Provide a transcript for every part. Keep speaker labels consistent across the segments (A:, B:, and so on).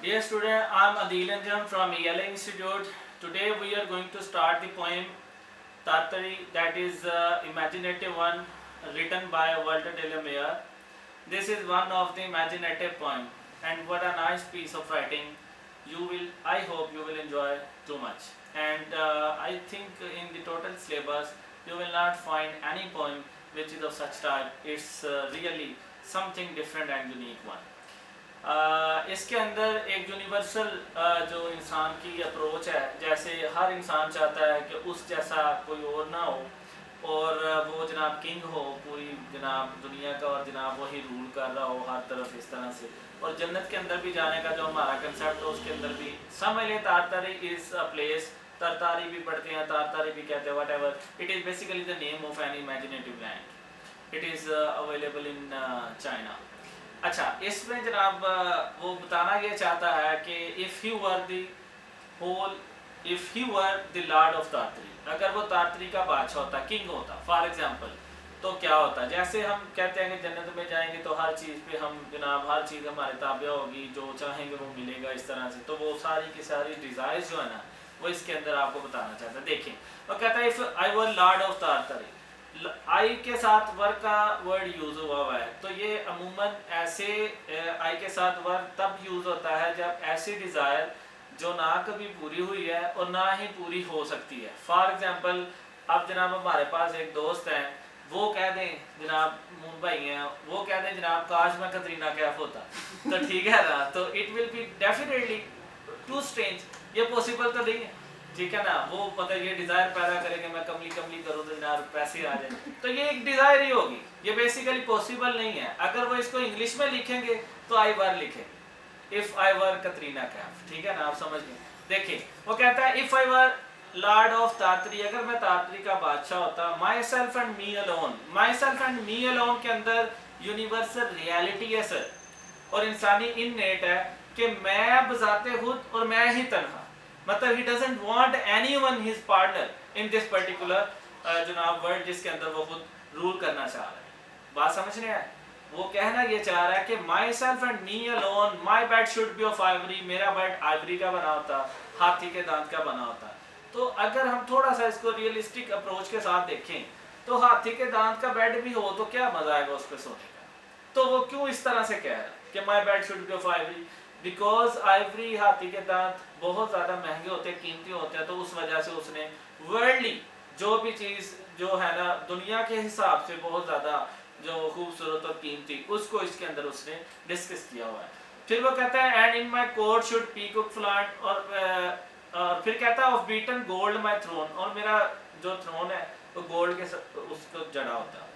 A: Dear student, I am Adil Anjam from ELA Institute. Today we are going to start the poem Tartari, that is imaginative one written by Walter de la Mare. This is one of the imaginative poem, and what a nice piece of writing. I hope you will enjoy too much. And I think in the total syllabus you will not find any poem which is of such type. It's really something different and unique one. اس کے اندر ایک universal جو انسان کی approach ہے، جیسے ہر انسان چاہتا ہے کہ اس جیسا کوئی اور نہ ہو، اور وہ جناب کنگ ہو پوری جناب دنیا کا، اور جناب وہی رول کر رہا ہو ہر طرف اس طرح سے، اور جنت کے اندر بھی جانے کا جو ہمارا کنسیپٹ ہے اس کے اندر بھی سمجھ لیں تارتاری از اے پلیس. ترتاری بھی پڑھتے ہیں، تارتاری بھی کہتے ہیں، whatever it is basically the name of an imaginative land. It is available in China. اچھا، اس میں جناب وہ بتانا یہ چاہتا ہے کہ if he were the lord of تارتری، اگر وہ تارتری کا بادشاہ ہوتا، کنگ ہوتا فار ایگزامپل، تو کیا ہوتا؟ جیسے ہم کہتے ہیں کہ جنت میں جائیں گے تو ہر چیز پہ ہم جناب ہر چیز ہمارے تابع ہوگی، جو چاہیں گے وہ ملے گا اس طرح سے. تو وہ ساری کی ساری ڈیزائرز جو ہے نا وہ اس کے اندر آپ کو بتانا چاہتا ہے. دیکھیں وہ کہتا ہے if I were lord of تارتری، آئی کے ساتھ ور کا ورڈ یوز ہوا ہے، تو یہ عموماً ایسے آئی کے ساتھ ور تب یوز ہوتا ہے جب ایسی ڈیزائر جو نہ کبھی پوری ہوئی ہے اور نہ ہی پوری ہو سکتی ہے. فار ایگزامپل اب جناب ہمارے پاس ایک دوست ہیں، وہ کہہ دیں جناب ممبئی ہیں، وہ کہہ دیں جناب کاش میں کترینہ کیف ہوتا، تو ٹھیک ہے نا، تو it will be definitely too strange, یہ پاسبل تو نہیں ہے، ٹھیک ہے نا. وہ مطلب یہ ڈیزائر پیدا کریں کہ میں کملی کروں تو جناب پیسے آ جائیں، تو یہ ایک ڈیزائر ہی ہوگی، یہ بیسیکلی پاسبل نہیں ہے. اگر وہ اس کو انگلش میں لکھیں گے تو آئی ور لکھیں گے، if I were Katrina Kaif, ٹھیک ہے نا، آپ سمجھ گئے. دیکھیں وہ کہتا ہے if I were lord of تارتری، اگر میں تارتری کا بادشاہ ہوتا، myself and me alone، myself and me alone کے اندر یونیورسل ریالٹی ہے سر، اور انسانی انیٹ ہے کہ میں بذات خود اور میں ہی تنہا، مطلب he doesn't want anyone his partner in this particular جناب ورڈ جس کے اندر وہ خود رول کرنا چاہ رہا ہے. بات سمجھ رہے ہیں؟ وہ کہنا یہ چاہ رہا ہے کہ myself and me alone, my bed should be of ivory، میرا بیڈ آئیوری کا بنا ہوتا، ہاتھی کے دانت کا بنا ہوتا. تو اگر ہم تھوڑا سا اس کو ریئلسٹک اپروچ کے ساتھ دیکھیں تو ہاتھی کے دانت کا بیڈ بھی ہو تو کیا مزہ آئے گا اس پہ سونے کا. تو وہ کیوں اس طرح سے کہہ رہا ہے کہ my bed should be of ivory؟ Because ivory ہاتھی کے دانت بہت زیادہ مہنگے ہوتے ہیں، قیمتی ہوتے ہیں، تو اس وجہ سے اس نے ورلڈلی جو بھی چیز جو ہے نا دنیا کے حساب سے بہت زیادہ جو خوبصورت اور قیمتی، اس کو اس کے اندر اس نے ڈسکس کیا ہوا ہے. پھر وہ کہتا ہے and in my court should peacock flaunt, اور پھر کہتا ہے of beaten gold my throne, اور میرا جو تھرون ہے وہ گولڈ کے اس کو جڑا ہوتا ہے،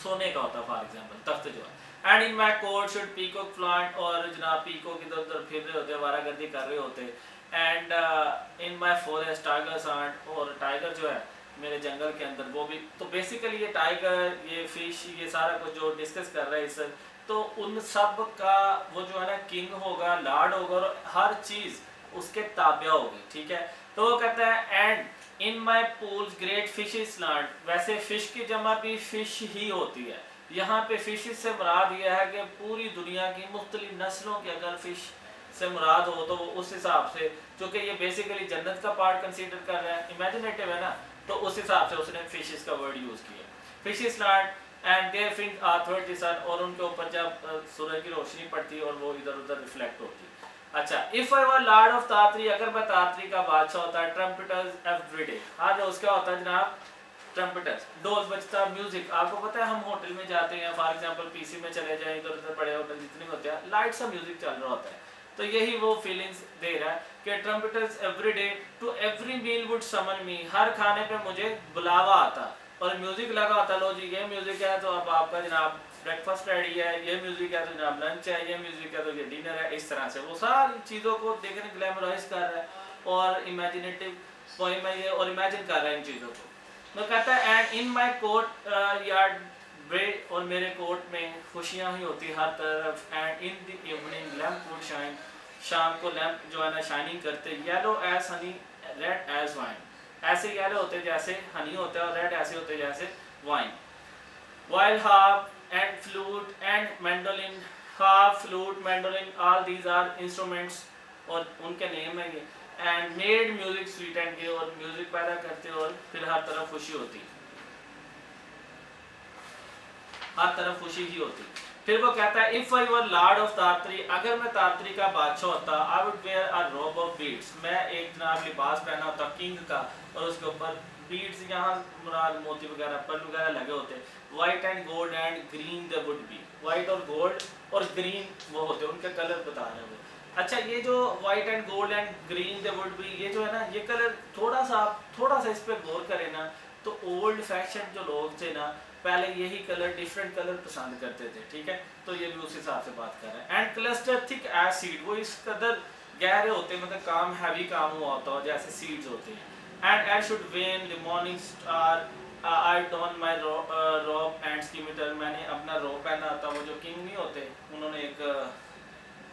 A: سونے کا ہوتا ہے فار ایگزامپل تخت جو ہے. And in my court should peacock flaunt, اور جناب پیکوک ادھر ادھر پھر رہے ہوتے، وارہ گردی کر رہے ہوتے. And in my forest tigers haunt, اور ٹائگر جو ہے میرے جنگل کے اندر وہ بھی. تو بیسیکلی یہ ٹائگر، یہ فش، یہ سارا کچھ جو ڈسکس کر رہا ہے اس، تو ان سب کا وہ جو ہے نا کنگ ہوگا، لارڈ ہوگا، اور ہر چیز اس کے تابع ہوگی، ٹھیک ہے. تو وہ کہتا ہے and in my pools great fishes land, ویسے فش کی جمع بھی فش ہی ہوتی ہے، یہاں پہ فشز سے مراد یہ ہے کہ پوری دنیا کی مختلف نسلوں کے اگر فش سے مراد ہو تو اس حساب سے، چونکہ یہ بیسیکلی جنت کا پارٹ کنسیڈر کر رہا ہے، امیجنیٹو ہے نا، تو اس حساب سے اس نے فشز کا ورڈ یوز کیا. Fishes land and their fins are toward the sun, اور ان کے اوپر جب سورج کی روشنی پڑتی ہے اور وہ ادھر ادھر ریفلیکٹ ہوتی ہے. اچھا if I were lord of تارتری، اگر میں تارتری کا بادشاہ ہوتا ہے، ٹرمپٹرز ایوری ڈے، ہر روز کیا ہوتا ہے جناب؟ ٹرمپٹرز، ڈول بجتا، میوزک. آپ کو پتہ ہے ہم ہوٹل میں جاتے ہیں فار ایگزامپل پی سی میں چلے جائیں، ادھر ادھر بڑے ہوٹل جتنے ہوتے ہیں لائٹ سا میوزک چل رہا ہوتا ہے، تو یہی وہ فیلنگز دے رہا ہے کہ trumpeters every day to every meal would summon me, ہر کھانے پہ مجھے بلاوا آتا، اور میوزک لگا ہوتا، لو جی یہ میوزک ہے تو اب آپ کا جناب بریک فاسٹ ریڈی ہے، یہ میوزک ہے تو جناب لنچ ہے، یہ میوزک ہے تو یہ ڈنر ہے. اس طرح سے وہ ساری چیزوں کو دیکھنے گلیمرائز کر رہا ہے، اور امیجنیٹو پوئم ہے یہ، اور امیجن کر رہا ہے ان چیزوں کو. میں کہتا ہے and in my courtyard bread, اور میرے کوٹ میں خوشیاں ہی ہوتی ہر طرف. And in the evening lamp would shine, شام کو لیمپ جو ہے نا شائننگ کرتے. Yellow as honey red as wine, ایسے یلو ہوتے جیسے ہنی ہوتا ہے، اور ریڈ ایسے ہوتے جیسے wine. While harp and flute and mandolin harp, flute, mandolin, all these are instruments اور ان کے نیم ہے یہ and made music sweet and gay اور میوزک پیدا کرتے اور پھر ہر طرف خوشی ہوتی ہر طرف خوشی ہی ہوتی. پھر وہ کہتا ہے if I were lord of Tartary اگر میں تارتری کا بادشاہ ہوتا I would wear a robe of beads میں ایک جناب لباس پہنا ہوتا کنگ کا اور اس کے اوپر بیڈز یہاں مراد موتی وغیرہ پرل وغیرہ لگے ہوتے white and gold and green they would be white اور گولڈ اور گرین وہ ہوتے ان کے کلر بتا رہے ہیں وہ. اچھا یہ جو white and gold and green they would be یہ جو ہے نا یہ کلر تھوڑا سا اس پہ غور کریں نا تو اولڈ فیشن جو لوگ تھے نا پہلے یہی کلر ڈیفرنٹ کلر پسند کرتے تھے ٹھیک ہے تو یہ بھی اس حساب سے بات کر رہے ہیں. اینڈ کلسٹر تھک ایز سیڈ وہ اس قدر گہرے ہوتے مطلب کام ہیوی کام ہوا ہوتا ہو جیسے سیڈز ہوتے ہیں. And I should win the morning star I don my robe and scimitar میں نے اپنا روب پہنا ہوتا وہ جو کنگ نہیں ہوتے انہوں نے ایک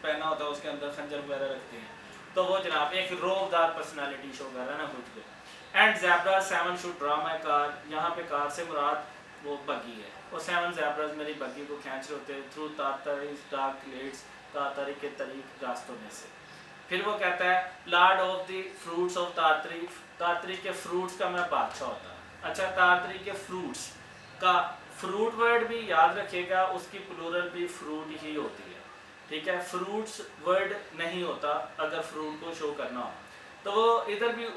A: پہنا ہوتا اس کے اندر خنجر وغیرہ رکھتے ہیں تو وہ جناب ایک روب دار پرسنالٹی شو کر رہا ہے نا خود کو. And zebra 7 should draw my car یہاں پہ کار سے مراد وہ بگی ہے وہ 7 زیبراز میری بگی کو کھینچ رہے ہوتے through Tartary's dark glades Tartary کے طریق راستوں میں سے. پھر وہ کہتا ہے lord of the fruits of Tartary Tartary کے فروٹس کا میں بادشاہ ہوتا. اچھا تارتری کے فروٹس کا فروٹ ورڈ بھی یاد رکھیے گا اس کی پلورل بھی فروٹ ہی ہوتی ہے ٹھیک ہے فروٹس ورڈ نہیں ہوتا اگر فروٹ کو شو کرنا ہو تو وہ ادھر بھی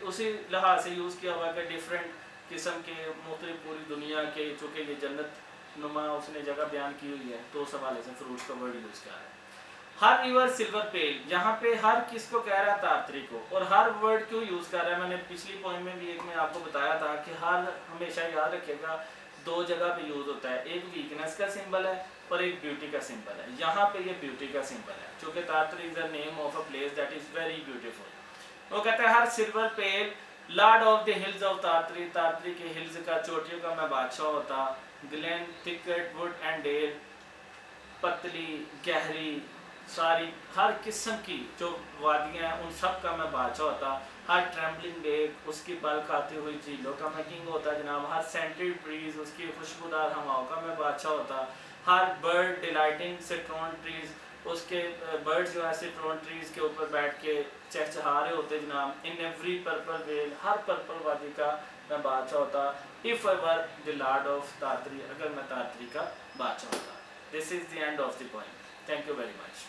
A: اسی لحاظ سے یوز کیا ہوا کہ ڈفرینٹ قسم کے مختلف پوری دنیا کے چونکہ یہ جنت نما اس نے جگہ بیان کی ہوئی ہے تو اس حوالے سے فروٹس کا ورڈ یوز کیا ہے. ہر ریور سلور پیل یہاں پہ ہر کس کو کہہ رہا ہے تارتری کو اور ہر ورڈ کیوں یوز کر رہا ہے میں نے پچھلی پوائنٹ میں بھی ایک میں آپ کو بتایا تھا کہ ہر ہمیشہ یاد رکھے گا دو جگہ پہ یوز ہوتا ہے ایک ویکنس کا سمبل ہے اور ایک بیوٹی کا سمبل ہے. یہاں پہ یہ بیوٹی کا سمبل ہے چونکہ Tartary is a name of a place that is very beautiful. وہ کہتا ہے ہر silver pale lord of the hills of Tartary Tartary کے ہلز کا چوٹیوں کا میں بادشاہ ہوتا. Glen thicket wood and dell پتلی گہری ساری ہر قسم کی جو وادیاں ہیں ان سب کا میں بادشاہ ہوتا. ہر ٹریمبلنگ لیک اس کی بل کھاتی ہوئی جھیلوں کا میں کنگ ہوتا جناب. ہر سینٹڈ ٹریز اس کی خوشبودار ہواؤں کا میں بادشاہ ہوتا. ہر برڈ ڈیلائٹنگ سٹرون ٹریز اس کے برڈ جو ہے سٹرون ٹریز کے اوپر بیٹھ کے چہچہا رہے ہوتے جناب. ان ایوری پرپل ویل ہر پرپل وادی کا میں بادشاہ ہوتا. if I were the lord of تارتری اگر میں تارتری کا بادشاہ ہوتا. This is the end of the poem. Thank you very much.